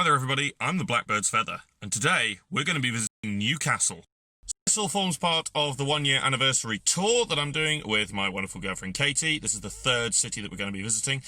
Hi there everybody, I'm the Blackbird's Feather, and today we're going to be visiting Newcastle. This all forms part of the 1 year anniversary tour that I'm doing with my wonderful girlfriend Katie. This is the third city that we're going to be visiting.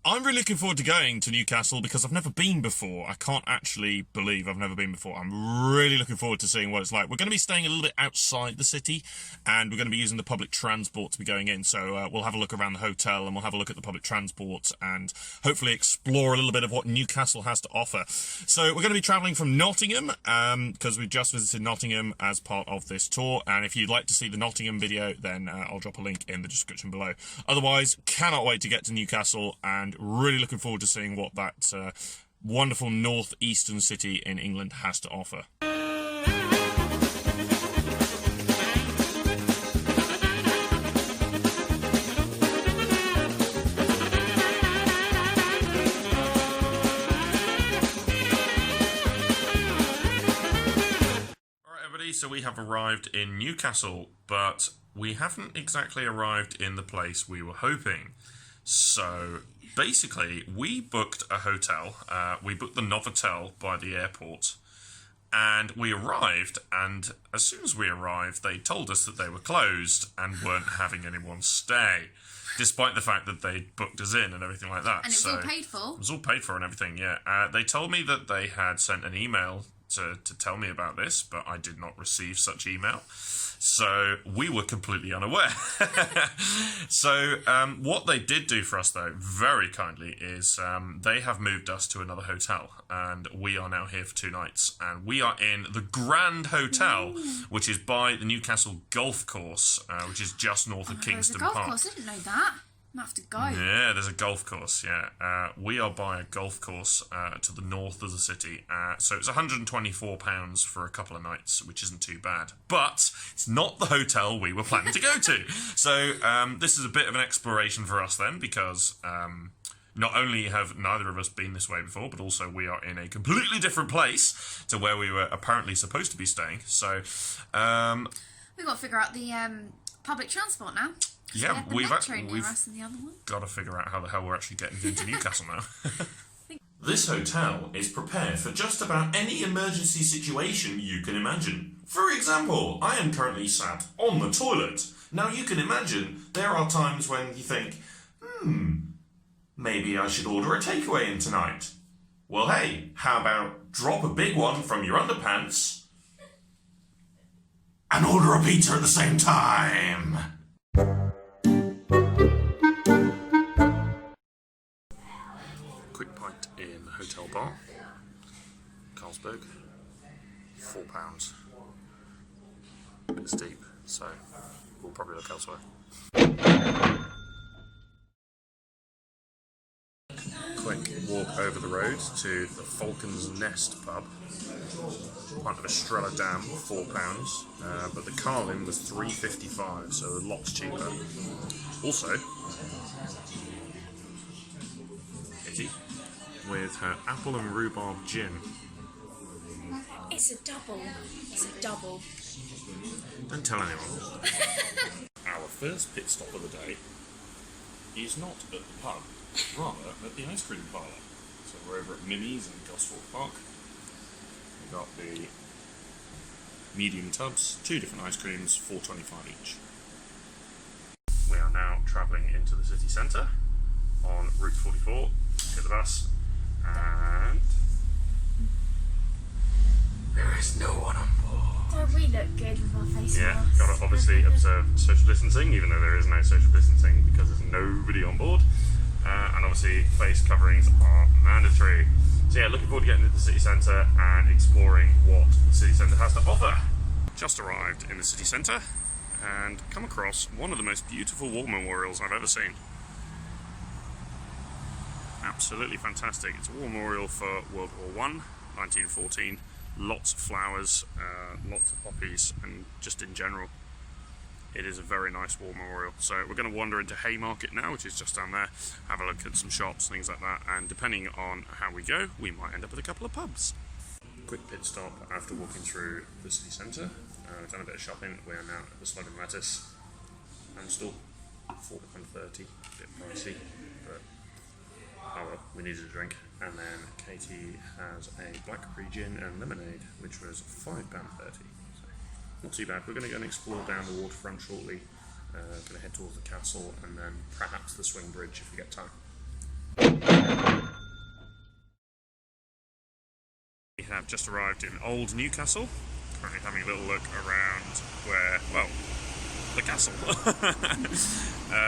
I'm really looking forward to going to Newcastle because I've never been before. I can't actually believe I've never been before. I'm really looking forward to seeing what it's like. We're going to be staying a little bit outside the city, and we're going to be using the public transport to be going in. So we'll have a look around the hotel, and we'll have a look at the public transport, and hopefully explore a little bit of what Newcastle has to offer. So we're going to be travelling from Nottingham, because we just visited Nottingham as part of this tour. And if you'd like to see the Nottingham video, then I'll drop a link in the description below. Otherwise, cannot wait to get to Newcastle, and really looking forward to seeing what that wonderful northeastern city in England has to offer. Alright everybody, so we have arrived in Newcastle, but we haven't exactly arrived in the place we were hoping. So basically, we booked a hotel. We booked the Novotel by the airport, and we arrived, and as soon as we arrived, they told us that they were closed and weren't having anyone stay, despite the fact that they'd booked us in and everything like that. And it was all paid for? It was all paid for and everything, yeah. They told me that they had sent an email to tell me about this, but I did not receive such email. So we were completely unaware. So what they did do for us, though, very kindly, is they have moved us to another hotel, and we are now here for 2 nights. And we are in the Grand Hotel, which is by the Newcastle Golf Course, which is just north of Kingston Park. There's a golf course, I didn't know that. I have to go. Yeah, there's a golf course, yeah. We are by a golf course to the north of the city. So it's £124 for a couple of nights, which isn't too bad. But it's not the hotel we were planning to go to. So this is a bit of an exploration for us then, because not only have neither of us been this way before, but also we are in a completely different place to where we were apparently supposed to be staying. So we've got to figure out the public transport now. Yeah, we've got to figure out how the hell we're actually getting into Newcastle now. This hotel is prepared for just about any emergency situation you can imagine. For example, I am currently sat on the toilet. Now you can imagine there are times when you think, maybe I should order a takeaway in tonight. Well, hey, how about drop a big one from your underpants and order a pizza at the same time? Quick pint in the hotel bar, Carlsberg, £4. A bit steep, so we'll probably look elsewhere. Quick walk over the road to the Falcon's Nest pub. Pint of Estrella Dam, £4, but the Carlin was £3.55, so lots cheaper. Also, Kitty with her apple and rhubarb gin. It's a double. It's a double. Don't tell anyone. Our first pit stop of the day is not at the pub, rather at the ice cream parlour. So we're over at Mimi's in Gosforth Park. We've got the medium tubs, 2 different ice creams, £4.25 each. We are now travelling into the city centre on Route 44, to the bus, and there is no one on board. Don't we look good with our face masks? Yeah, got to obviously observe social distancing, even though there is no social distancing because there's nobody on board. And obviously face coverings are mandatory. So yeah, looking forward to getting into the city centre and exploring what the city centre has to offer. Just arrived in the city centre and come across one of the most beautiful war memorials I've ever seen. Absolutely fantastic. It's a war memorial for World War I, 1914. Lots of flowers, lots of poppies, and just in general, it is a very nice war memorial. So we're going to wander into Haymarket now, which is just down there, have a look at some shops, things like that, and depending on how we go, we might end up with a couple of pubs. Quick pit stop after walking through the city centre. We've done a bit of shopping. We are now at the Slug and Lettuce and store, £4.30, a bit pricey, but Oh well, we needed a drink. And then Katie has a blackberry gin and lemonade, which was £5.30. So not too bad. We're going to go and explore down the waterfront shortly. Going to head towards the castle and then perhaps the swing bridge if we get time. We have just arrived in Old Newcastle. Currently having a little look around where, well, the castle.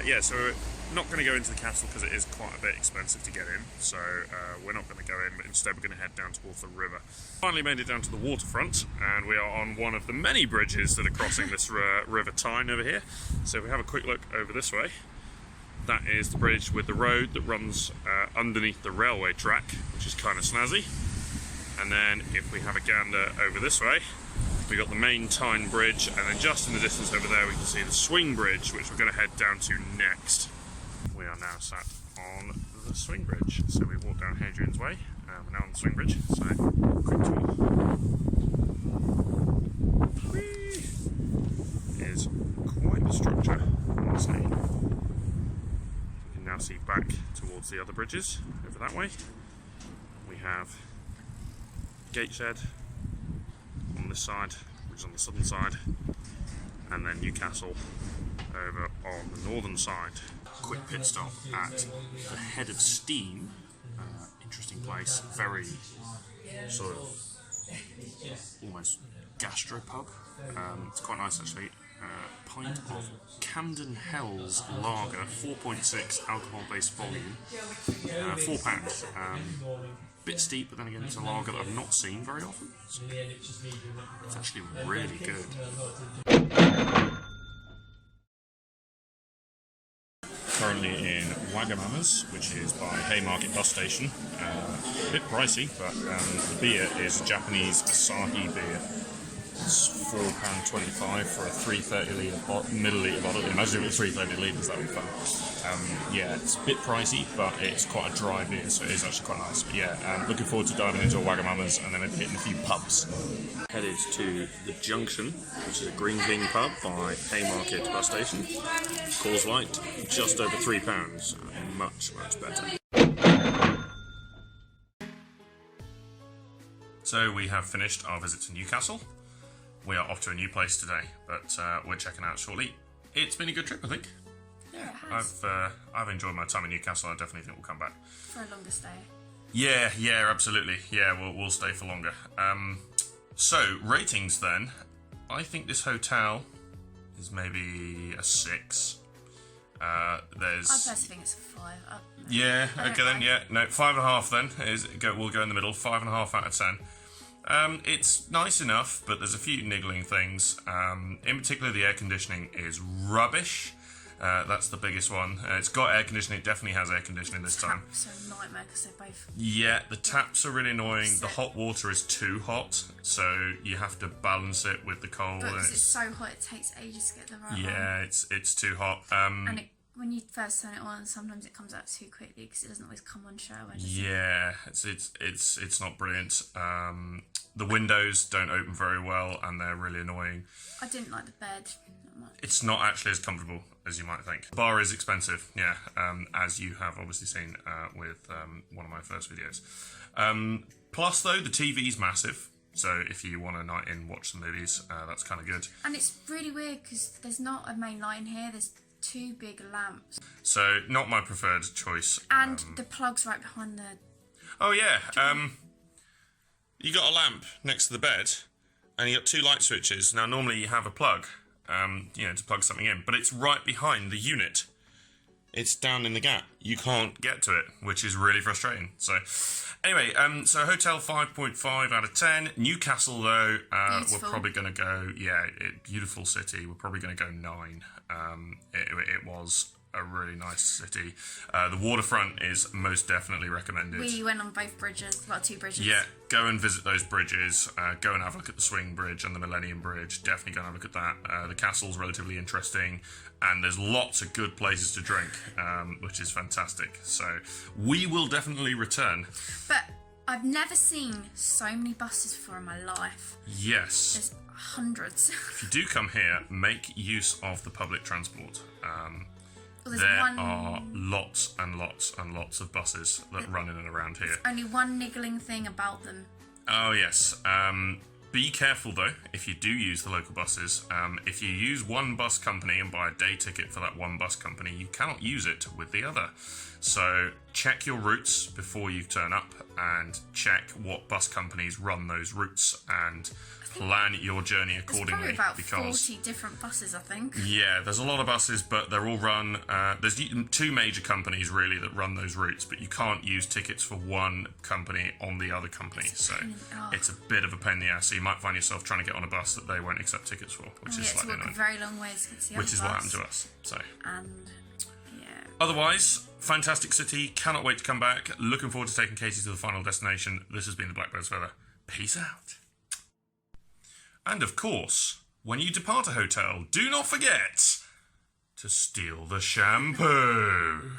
Yeah, so we're not going to go into the castle because it is quite a bit expensive to get in. So we're not going to go in, but instead we're going to head down towards the river. Finally made it down to the waterfront, and we are on one of the many bridges that are crossing this River Tyne over here. So if we have a quick look over this way, that is the bridge with the road that runs underneath the railway track, which is kind of snazzy. And then if we have a gander over this way, we've got the main Tyne Bridge, and then just in the distance over there we can see the swing bridge, which we're going to head down to next. We are now sat on the swing bridge. So we walked down Hadrian's Way, we're now on the swing bridge, so quick tour. Whee! It is quite the structure, honestly. You can now see back towards the other bridges over that way. We have Gateshead on this side, which is on the southern side, and then Newcastle over on the northern side. Quick pit stop at the Head of Steam. Interesting place, very sort of almost gastropub. It's quite nice actually. Pint of Camden Hell's Lager, 4.6 alcohol-based volume, £4. Bit steep, but then again it's a lager that I've not seen very often. So it's actually really good. Currently in Wagamama's, which is by Haymarket bus station. A bit pricey, but the beer is Japanese Asahi beer. It's £4.25 for a 330 millilitre bottle. Imagine if it was 330 litres, that would be fun. Yeah, it's a bit pricey, but it's quite a dry beer, so it is actually quite nice. But yeah, looking forward to diving into a Wagamama's and then maybe hitting a few pubs. Headed to the Junction, which is a Green King pub by Haymarket bus station. Coors Light, just over £3. Much, much better. So we have finished our visit to Newcastle. We are off to a new place today, but we're checking out shortly. It's been a good trip, I think. Yeah, it has. I've enjoyed my time in Newcastle. I definitely think we'll come back For a longer stay. Yeah, absolutely. Yeah, we'll stay for longer. So ratings then. I think this hotel is maybe a 6. I personally think it's a 5. Yeah. Okay then. Yeah. No, 5.5 then. We'll go in the middle. 5.5 out of 10. It's nice enough, but there's a few niggling things. In particular, the air conditioning is rubbish. That's the biggest one. It's got air conditioning. It definitely has air conditioning this time. Taps are a nightmare because they're both... Yeah, the taps are really annoying. The hot water is too hot, so you have to balance it with the cold. But because it's so hot, it takes ages to get the right one. Yeah, it's too hot. And when you first turn it on, sometimes it comes out too quickly because it doesn't always come on straight away. Yeah, it's not brilliant. The windows don't open very well, and they're really annoying. I didn't like the bed that much. It's not actually as comfortable as you might think. The bar is expensive, yeah, as you have obviously seen with one of my first videos. Plus, though, the TV's massive. So if you want a night in, watch some movies, that's kind of good. And it's really weird because there's not a main light in here. There's 2 big lamps. So not my preferred choice. And the plug's right behind the... Oh yeah, you got a lamp next to the bed, and you got 2 light switches. Now normally you have a plug, to plug something in, but it's right behind the unit. It's down in the gap. You can't get to it, which is really frustrating. So, anyway, so hotel 5.5 out of 10. Newcastle though, we're probably going to go. Yeah, beautiful city. We're probably going to go 9. It was a really nice city. The waterfront is most definitely recommended. We went on both bridges, well, 2 bridges. Yeah, go and visit those bridges. Go and have a look at the Swing Bridge and the Millennium Bridge. Definitely go and have a look at that. The castle's relatively interesting, and there's lots of good places to drink, which is fantastic. So we will definitely return. But I've never seen so many buses before in my life. Yes. There's hundreds. If you do come here, make use of the public transport. Well, there's there one... are lots and lots and lots of buses that run in and around here. Only one niggling thing about them. Oh, yes. Be careful, though, if you do use the local buses. If you use one bus company and buy a day ticket for that one bus company, you cannot use it with the other. So check your routes before you turn up and check what bus companies run those routes and plan your journey accordingly. There's probably about 40 different buses, I think. Yeah, there's a lot of buses, but they're all run... there's two major companies, really, that run those routes, but you can't use tickets for one company on the other company, so it's a bit of a pain in the ass. So you might find yourself trying to get on a bus that they won't accept tickets for, which is slightly annoying. A very long way to get to the which is other what bus. happened to us, so... And, yeah... Otherwise, fantastic city, cannot wait to come back. Looking forward to taking Katie to the final destination. This has been the Blackbird's Feather. Peace out. And of course, when you depart a hotel, do not forget to steal the shampoo.